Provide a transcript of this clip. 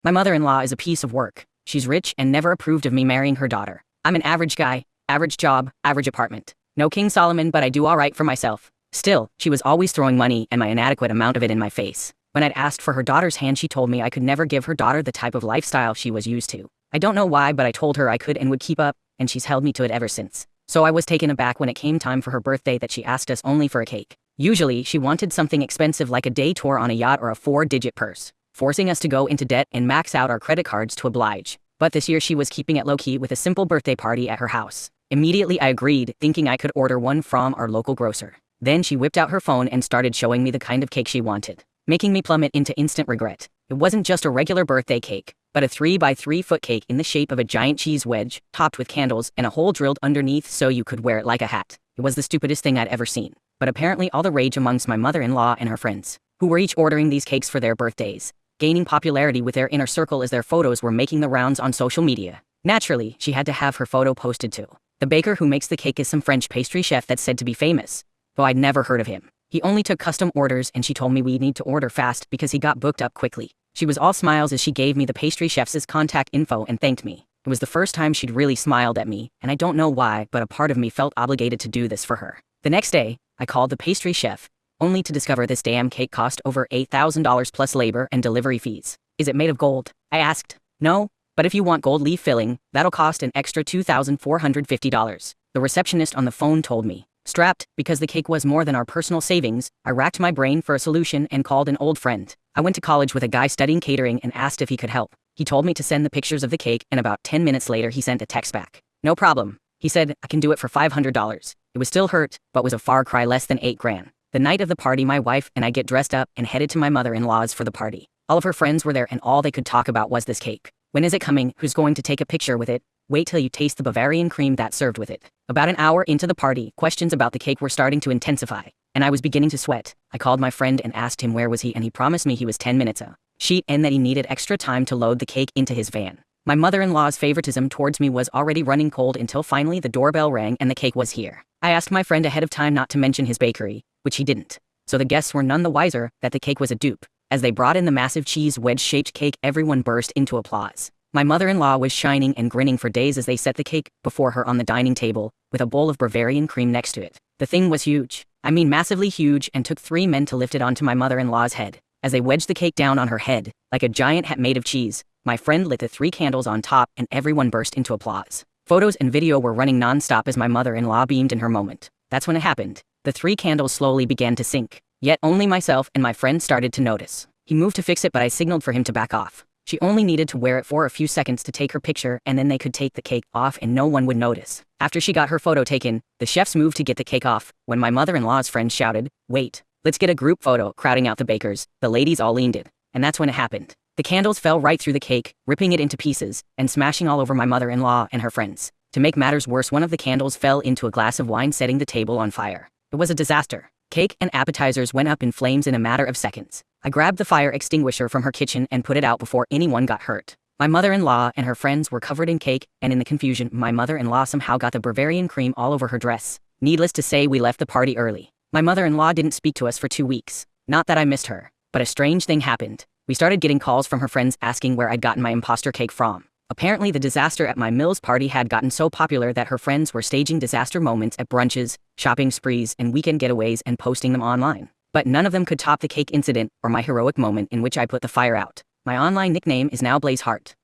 My mother-in-law is a piece of work. She's rich and never approved of me marrying her daughter. I'm an average guy, average job, average apartment. No King Solomon, but I do all right for myself. Still, she was always throwing money and my inadequate amount of it in my face. When I'd asked for her daughter's hand, she told me I could never give her daughter the type of lifestyle she was used to. I don't know why, but I told her I could and would keep up, and she's held me to it ever since. So I was taken aback when it came time for her birthday that she asked us only for a cake. Usually, she wanted something expensive like a day tour on a yacht or a 4-digit purse, forcing us to go into debt and max out our credit cards to oblige. But this year she was keeping it low-key with a simple birthday party at her house. Immediately I agreed, thinking I could order one from our local grocer. Then she whipped out her phone and started showing me the kind of cake she wanted, making me plummet into instant regret. It wasn't just a regular birthday cake, but a 3-by-3-foot cake in the shape of a giant cheese wedge, topped with candles and a hole drilled underneath so you could wear it like a hat. It was the stupidest thing I'd ever seen, but apparently all the rage amongst my mother-in-law and her friends, who were each ordering these cakes for their birthdays, gaining popularity with their inner circle as their photos were making the rounds on social media. Naturally, she had to have her photo posted too. The baker who makes the cake is some French pastry chef that's said to be famous, though I'd never heard of him. He only took custom orders, and she told me we'd need to order fast because he got booked up quickly. She was all smiles as she gave me the pastry chef's contact info and thanked me. It was the first time she'd really smiled at me, and I don't know why, but a part of me felt obligated to do this for her. The next day, I called the pastry chef, only to discover this damn cake cost over $8,000 plus labor and delivery fees. Is it made of gold? I asked. No, but if you want gold leaf filling, that'll cost an extra $2,450. The receptionist on the phone told me. Strapped, because the cake was more than our personal savings, I racked my brain for a solution and called an old friend. I went to college with a guy studying catering and asked if he could help. He told me to send the pictures of the cake, and about 10 minutes later he sent a text back. No problem. He said, I can do it for $500. It was still hurt, but was a far cry less than $8,000. The night of the party, my wife and I get dressed up and headed to my mother-in-law's for the party. All of her friends were there and all they could talk about was this cake. When is it coming? Who's going to take a picture with it? Wait till you taste the Bavarian cream that's served with it. About an hour into the party, questions about the cake were starting to intensify, and I was beginning to sweat. I called my friend and asked him where was he, and he promised me he was 10 minutes sheet and that he needed extra time to load the cake into his van. My mother-in-law's favoritism towards me was already running cold until finally the doorbell rang and the cake was here. I asked my friend ahead of time not to mention his bakery, which he didn't. So the guests were none the wiser that the cake was a dupe. As they brought in the massive cheese wedge-shaped cake, everyone burst into applause. My mother-in-law was shining and grinning for days as they set the cake before her on the dining table, with a bowl of Bavarian cream next to it. The thing was huge. I mean massively huge, and took 3 men to lift it onto my mother-in-law's head. As they wedged the cake down on her head, like a giant hat made of cheese, my friend lit the 3 candles on top and everyone burst into applause. Photos and video were running non-stop as my mother-in-law beamed in her moment. That's when it happened. The 3 candles slowly began to sink. Yet only myself and my friend started to notice. He moved to fix it, but I signaled for him to back off. She only needed to wear it for a few seconds to take her picture, and then they could take the cake off and no one would notice. After she got her photo taken, the chefs moved to get the cake off, when my mother-in-law's friend shouted, "Wait, let's get a group photo," crowding out the bakers. The ladies all leaned in, and that's when it happened. The candles fell right through the cake, ripping it into pieces, and smashing all over my mother-in-law and her friends. To make matters worse, one of the candles fell into a glass of wine, setting the table on fire. It was a disaster. Cake and appetizers went up in flames in a matter of seconds. I grabbed the fire extinguisher from her kitchen and put it out before anyone got hurt. My mother-in-law and her friends were covered in cake, and in the confusion, my mother-in-law somehow got the Bavarian cream all over her dress. Needless to say, we left the party early. My mother-in-law didn't speak to us for 2 weeks. Not that I missed her, but a strange thing happened. We started getting calls from her friends asking where I'd gotten my imposter cake from. Apparently the disaster at my Mills party had gotten so popular that her friends were staging disaster moments at brunches, shopping sprees, and weekend getaways and posting them online. But none of them could top the cake incident or my heroic moment in which I put the fire out. My online nickname is now Blaze Heart.